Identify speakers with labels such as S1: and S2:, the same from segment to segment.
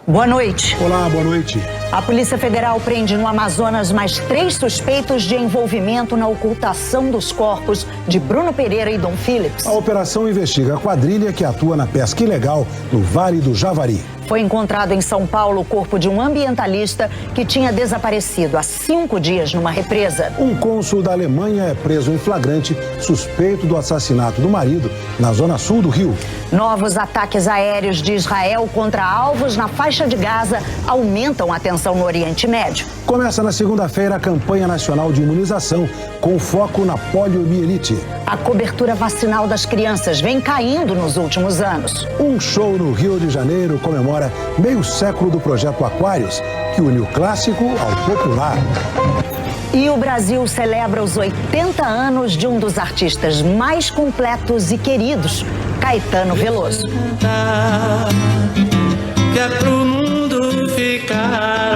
S1: Boa noite.
S2: Olá, boa noite.
S1: A Polícia Federal prende no Amazonas mais 3 suspeitos de envolvimento na ocultação dos corpos de Bruno Pereira e Dom Phillips.
S2: A operação investiga a quadrilha que atua na pesca ilegal no Vale do Javari.
S1: Foi encontrado em São Paulo o corpo de um ambientalista que tinha desaparecido há 5 dias numa represa.
S2: Um cônsul da Alemanha é preso em flagrante, suspeito do assassinato do marido na zona sul do Rio.
S1: Novos ataques aéreos de Israel contra alvos na faixa de Gaza aumentam a tensão no Oriente Médio.
S2: Começa na segunda-feira a campanha nacional de imunização, com foco na poliomielite.
S1: A cobertura vacinal das crianças vem caindo nos últimos anos.
S2: Um show no Rio de Janeiro comemora meio século do projeto Aquários, que une o clássico ao popular.
S1: E o Brasil celebra os 80 anos de um dos artistas mais completos e queridos, Caetano Veloso.
S3: Que é pro mundo ficar.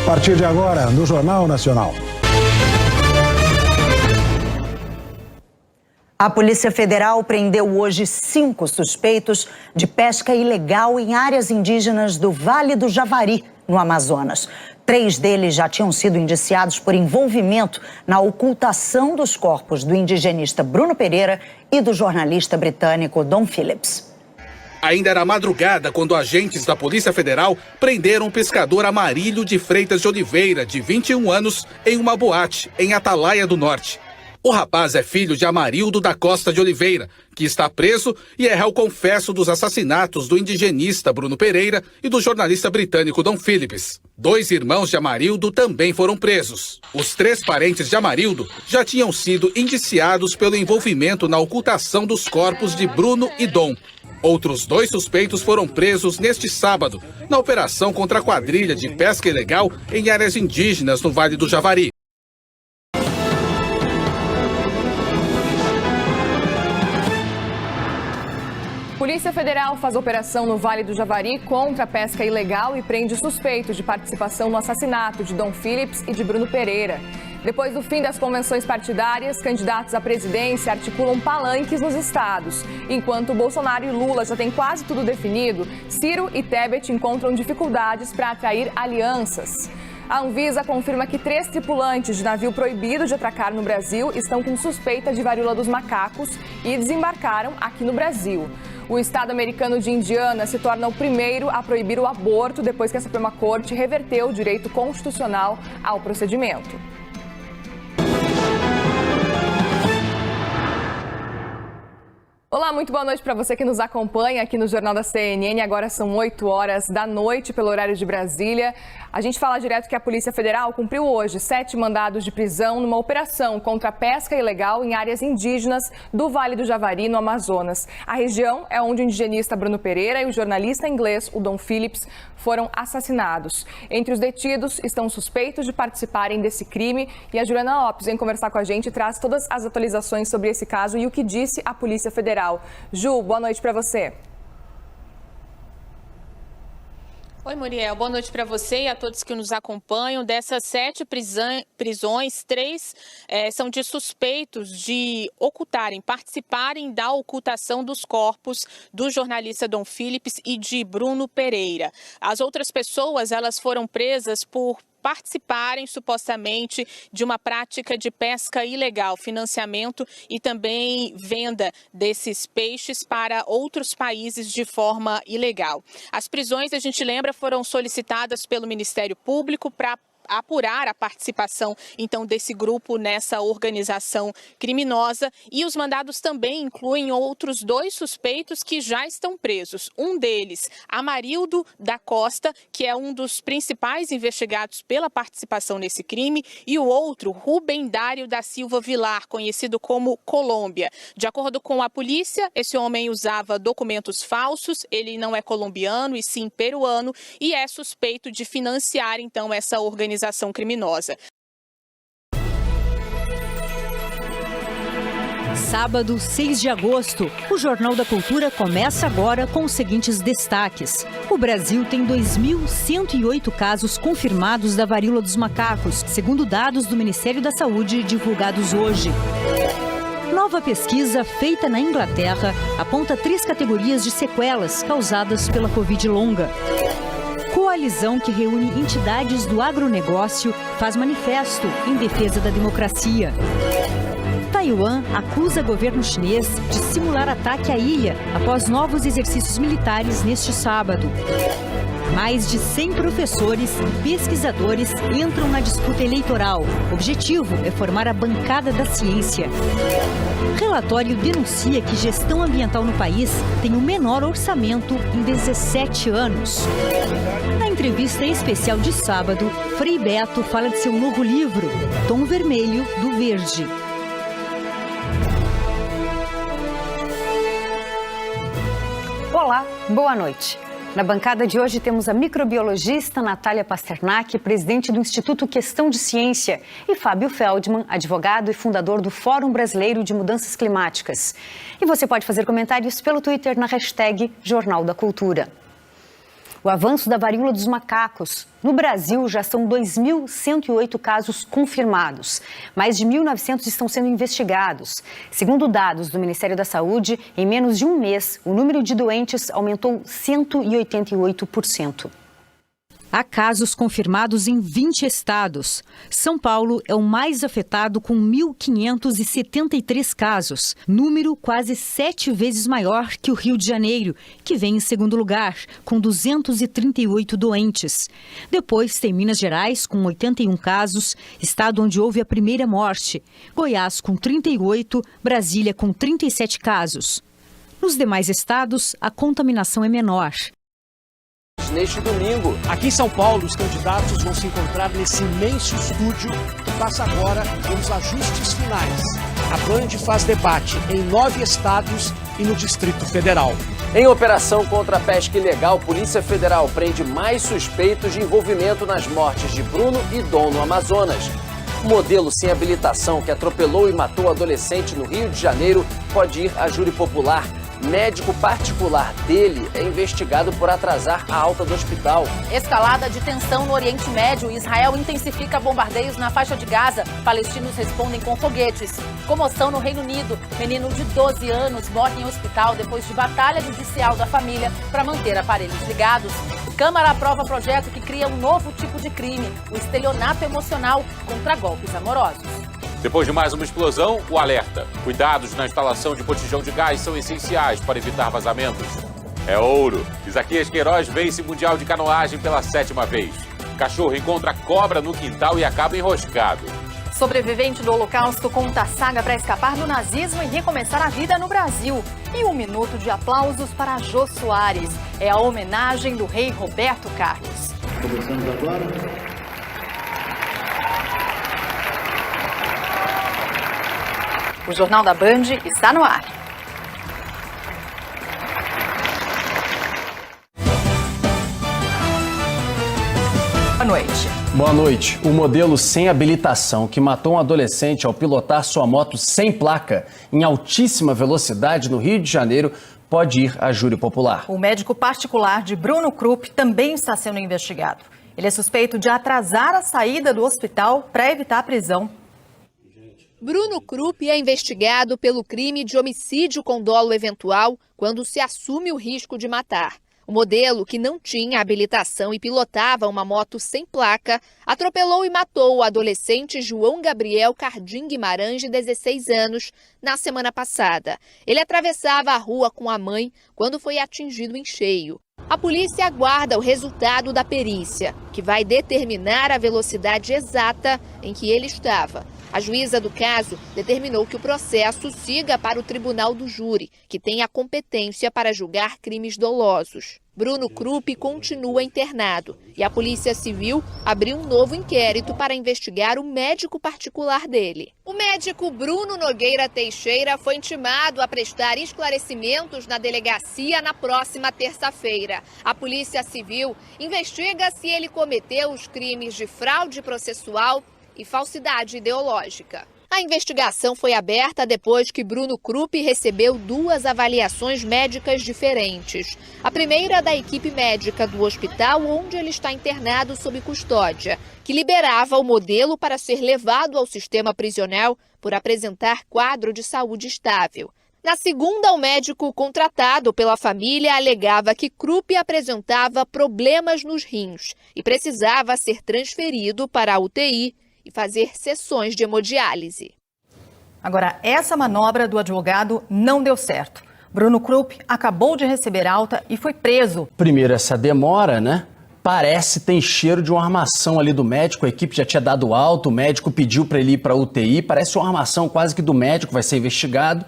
S2: A partir de agora, no Jornal Nacional.
S1: A Polícia Federal prendeu hoje 5 suspeitos de pesca ilegal em áreas indígenas do Vale do Javari, no Amazonas. 3 deles já tinham sido indiciados por envolvimento na ocultação dos corpos do indigenista Bruno Pereira e do jornalista britânico Dom Phillips.
S4: Ainda era madrugada quando agentes da Polícia Federal prenderam o pescador Amarílio de Freitas de Oliveira, de 21 anos, em uma boate em Atalaia do Norte. O rapaz é filho de Amarildo da Costa de Oliveira, que está preso e é réu confesso dos assassinatos do indigenista Bruno Pereira e do jornalista britânico Dom Phillips. 2 irmãos de Amarildo também foram presos. Os 3 parentes de Amarildo já tinham sido indiciados pelo envolvimento na ocultação dos corpos de Bruno e Dom. Outros 2 suspeitos foram presos neste sábado, na operação contra a quadrilha de pesca ilegal em áreas indígenas no Vale do Javari.
S5: Polícia Federal faz operação no Vale do Javari contra a pesca ilegal e prende suspeitos de participação no assassinato de Dom Phillips e de Bruno Pereira. Depois do fim das convenções partidárias, candidatos à presidência articulam palanques nos estados. Enquanto Bolsonaro e Lula já têm quase tudo definido, Ciro e Tebet encontram dificuldades para atrair alianças. A Anvisa confirma que 3 tripulantes de navio proibido de atracar no Brasil estão com suspeita de varíola dos macacos e desembarcaram aqui no Brasil. O estado americano de Indiana se torna o primeiro a proibir o aborto depois que a Suprema Corte reverteu o direito constitucional ao procedimento. Olá, muito boa noite para você que nos acompanha aqui no Jornal da CNN. Agora são 8 horas da noite pelo horário de Brasília. A gente fala direto que a Polícia Federal cumpriu hoje 7 mandados de prisão numa operação contra a pesca ilegal em áreas indígenas do Vale do Javari, no Amazonas. A região é onde o indigenista Bruno Pereira e o jornalista inglês, o Dom Phillips, foram assassinados. Entre os detidos estão suspeitos de participarem desse crime e a Juliana Lopes vem conversar com a gente e traz todas as atualizações sobre esse caso e o que disse a Polícia Federal. Ju, boa noite para você.
S6: Oi, Muriel. Boa noite para você e a todos que nos acompanham. Dessas 7 prisões, 3 são de suspeitos de participarem da ocultação dos corpos do jornalista Dom Phillips e de Bruno Pereira. As outras pessoas, elas foram presas por participarem supostamente de uma prática de pesca ilegal, financiamento e também venda desses peixes para outros países de forma ilegal. As prisões, a gente lembra, foram solicitadas pelo Ministério Público para apurar a participação, então, desse grupo nessa organização criminosa. E os mandados também incluem outros 2 suspeitos que já estão presos. Um deles, Amarildo da Costa, que é um dos principais investigados pela participação nesse crime, e o outro, Rubem Dário da Silva Vilar, conhecido como Colômbia. De acordo com a polícia, esse homem usava documentos falsos, ele não é colombiano e sim peruano, e é suspeito de financiar, então, essa organização criminosa.
S7: Sábado, 6 de agosto, o Jornal da Cultura começa agora com os seguintes destaques. O Brasil tem 2.108 casos confirmados da varíola dos macacos, segundo dados do Ministério da Saúde divulgados hoje. Nova pesquisa feita na Inglaterra aponta 3 categorias de sequelas causadas pela Covid longa. Coalizão que reúne entidades do agronegócio faz manifesto em defesa da democracia. Taiwan acusa governo chinês de simular ataque à ilha após novos exercícios militares neste sábado. Mais de 100 professores e pesquisadores entram na disputa eleitoral. O objetivo é formar a bancada da ciência. Relatório denuncia que gestão ambiental no país tem o menor orçamento em 17 anos. Na entrevista especial de sábado, Frei Beto fala de seu novo livro, Tom Vermelho do Verde.
S8: Olá, boa noite. Na bancada de hoje temos a microbiologista Natália Pasternak, presidente do Instituto Questão de Ciência, e Fábio Feldman, advogado e fundador do Fórum Brasileiro de Mudanças Climáticas. E você pode fazer comentários pelo Twitter na hashtag Jornal da Cultura. O avanço da varíola dos macacos. No Brasil, já são 2.108 casos confirmados. Mais de 1.900 estão sendo investigados. Segundo dados do Ministério da Saúde, em menos de um mês, o número de doentes aumentou 188%.
S7: Há casos confirmados em 20 estados. São Paulo é o mais afetado com 1.573 casos, número quase 7 vezes maior que o Rio de Janeiro, que vem em segundo lugar, com 238 doentes. Depois tem Minas Gerais, com 81 casos, estado onde houve a primeira morte. Goiás, com 38, Brasília, com 37 casos. Nos demais estados, a contaminação é menor.
S9: Neste domingo.
S10: Aqui em São Paulo, os candidatos vão se encontrar nesse imenso estúdio que passa agora pelos ajustes finais. A Band faz debate em 9 estados e no Distrito Federal.
S9: Em operação contra a pesca ilegal, Polícia Federal prende mais suspeitos de envolvimento nas mortes de Bruno e Dom no Amazonas. O modelo sem habilitação que atropelou e matou adolescente no Rio de Janeiro pode ir a júri popular. Médico particular dele é investigado por atrasar a alta do hospital.
S11: Escalada de tensão no Oriente Médio. Israel intensifica bombardeios na faixa de Gaza. Palestinos respondem com foguetes. Comoção no Reino Unido. Menino de 12 anos morre em hospital depois de batalha judicial da família para manter aparelhos ligados. Câmara aprova projeto que cria um novo tipo de crime, o estelionato emocional contra golpes amorosos.
S12: Depois de mais uma explosão, o alerta. Cuidados na instalação de botijão de gás são essenciais para evitar vazamentos. É ouro. Isaquias Queiroz vence Mundial de Canoagem pela 7ª vez. Cachorro encontra cobra no quintal e acaba enroscado.
S11: Sobrevivente do Holocausto conta a saga para escapar do nazismo e recomeçar a vida no Brasil. E um minuto de aplausos para Jô Soares. É a homenagem do rei Roberto Carlos.
S13: Começamos agora.
S11: O Jornal da Band está no ar. Boa noite.
S9: Boa noite. O modelo sem habilitação que matou um adolescente ao pilotar sua moto sem placa em altíssima velocidade no Rio de Janeiro pode ir a júri popular.
S11: O médico particular de Bruno Krupp também está sendo investigado. Ele é suspeito de atrasar a saída do hospital para evitar a prisão.
S14: Bruno Krupp é investigado pelo crime de homicídio com dolo eventual quando se assume o risco de matar. O modelo, que não tinha habilitação e pilotava uma moto sem placa, atropelou e matou o adolescente João Gabriel Cardim Guimarães, de 16 anos, na semana passada. Ele atravessava a rua com a mãe quando foi atingido em cheio. A polícia aguarda o resultado da perícia, que vai determinar a velocidade exata em que ele estava. A juíza do caso determinou que o processo siga para o tribunal do júri, que tem a competência para julgar crimes dolosos. Bruno Krupp continua internado e a Polícia Civil abriu um novo inquérito para investigar o médico particular dele. O médico Bruno Nogueira Teixeira foi intimado a prestar esclarecimentos na delegacia na próxima terça-feira. A Polícia Civil investiga se ele cometeu os crimes de fraude processual e falsidade ideológica. A investigação foi aberta depois que Bruno Krupp recebeu 2 avaliações médicas diferentes. A primeira da equipe médica do hospital onde ele está internado sob custódia, que liberava o modelo para ser levado ao sistema prisional por apresentar quadro de saúde estável. Na segunda, o médico contratado pela família alegava que Krupp apresentava problemas nos rins e precisava ser transferido para a UTI e fazer sessões de hemodiálise.
S15: Agora, essa manobra do advogado não deu certo. Bruno Krupp acabou de receber alta e foi preso.
S16: Primeiro, essa demora, né? Parece tem cheiro de uma armação ali do médico. A equipe já tinha dado alta, o médico pediu para ele ir para a UTI. Parece uma armação quase que do médico, vai ser investigado.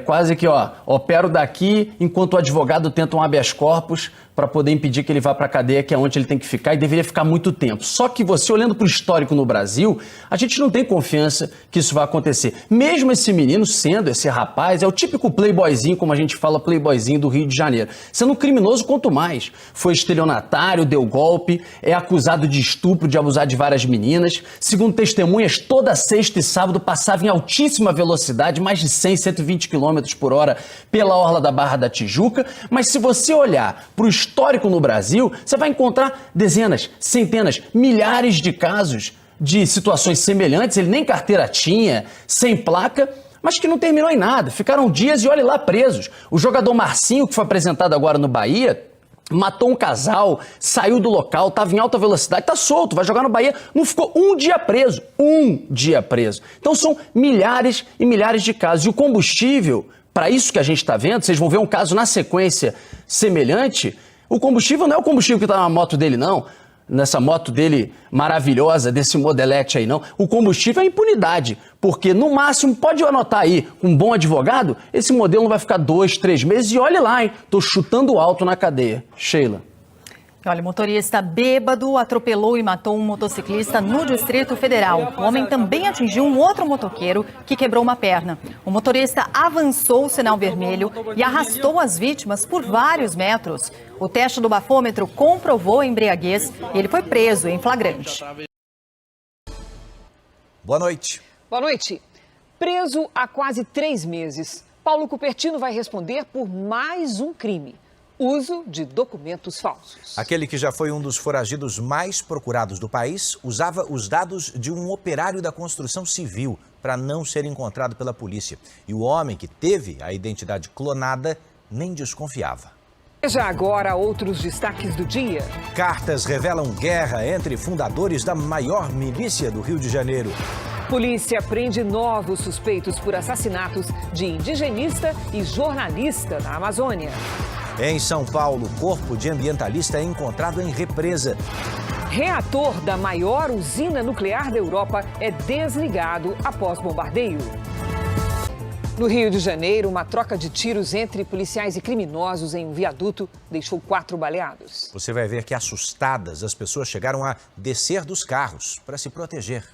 S16: Quase que, opero daqui enquanto o advogado tenta um habeas corpus para poder impedir que ele vá para a cadeia, que é onde ele tem que ficar, e deveria ficar muito tempo. Só que você, olhando para o histórico no Brasil, a gente não tem confiança que isso vai acontecer. Mesmo esse menino sendo, esse rapaz, é o típico playboyzinho, como a gente fala, playboyzinho do Rio de Janeiro. Sendo um criminoso quanto mais. Foi estelionatário, deu golpe, é acusado de estupro, de abusar de várias meninas. Segundo testemunhas, toda sexta e sábado passava em altíssima velocidade, mais de 100, 120 km por hora, pela orla da Barra da Tijuca. Mas se você olhar para o histórico no Brasil, você vai encontrar dezenas, centenas, milhares de casos de situações semelhantes. Ele nem carteira tinha, sem placa, mas que não terminou em nada. Ficaram dias e olhe lá presos. O jogador Marcinho, que foi apresentado agora no Bahia, matou um casal, saiu do local, estava em alta velocidade, está solto, vai jogar no Bahia, não ficou um dia preso. Então são milhares e milhares de casos. E o combustível, para isso que a gente está vendo, vocês vão ver um caso na sequência semelhante. O combustível não é o combustível que está na moto dele, não. Nessa moto dele maravilhosa, desse modelete aí, não. O combustível é a impunidade, porque no máximo, pode anotar aí, com um bom advogado, esse modelo não vai ficar 2, 3 meses e olhe lá, hein, tô chutando alto na cadeia. Sheila.
S15: Olha, o motorista bêbado atropelou e matou um motociclista no Distrito Federal. O homem também atingiu um outro motoqueiro que quebrou uma perna. O motorista avançou o sinal vermelho e arrastou as vítimas por vários metros. O teste do bafômetro comprovou a embriaguez e ele foi preso em flagrante.
S17: Boa noite.
S18: Boa noite. Preso há quase 3 meses, Paulo Cupertino vai responder por mais um crime: uso de documentos falsos.
S17: Aquele que já foi um dos foragidos mais procurados do país usava os dados de um operário da construção civil para não ser encontrado pela polícia. E o homem que teve a identidade clonada nem desconfiava.
S18: Veja agora outros destaques do dia.
S17: Cartas revelam guerra entre fundadores da maior milícia do Rio de Janeiro.
S18: Polícia prende novos suspeitos por assassinatos de indigenista e jornalista na Amazônia.
S17: Em São Paulo, corpo de ambientalista é encontrado em represa.
S18: Reator da maior usina nuclear da Europa é desligado após bombardeio. No Rio de Janeiro, uma troca de tiros entre policiais e criminosos em um viaduto deixou 4 baleados.
S17: Você vai ver que, assustadas, as pessoas chegaram a descer dos carros para se proteger.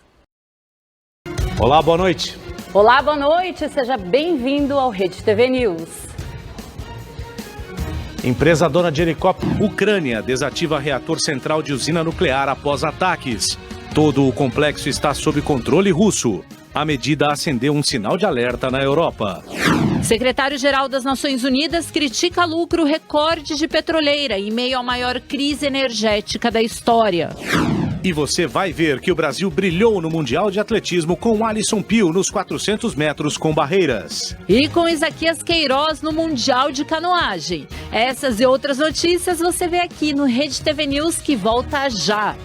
S19: Olá, boa noite.
S20: Olá, boa noite. Seja bem-vindo ao Rede TV News.
S19: Empresa dona de helicóptero. Ucrânia desativa reator central de usina nuclear após ataques. Todo o complexo está sob controle russo. A medida acendeu um sinal de alerta na Europa.
S21: Secretário-geral das Nações Unidas critica lucro recorde de petroleira em meio à maior crise energética da história.
S19: E você vai ver que o Brasil brilhou no Mundial de Atletismo com Alisson Pio nos 400 metros com barreiras.
S21: E com Isaquias Queiroz no Mundial de Canoagem. Essas e outras notícias você vê aqui no Rede TV News, que volta já.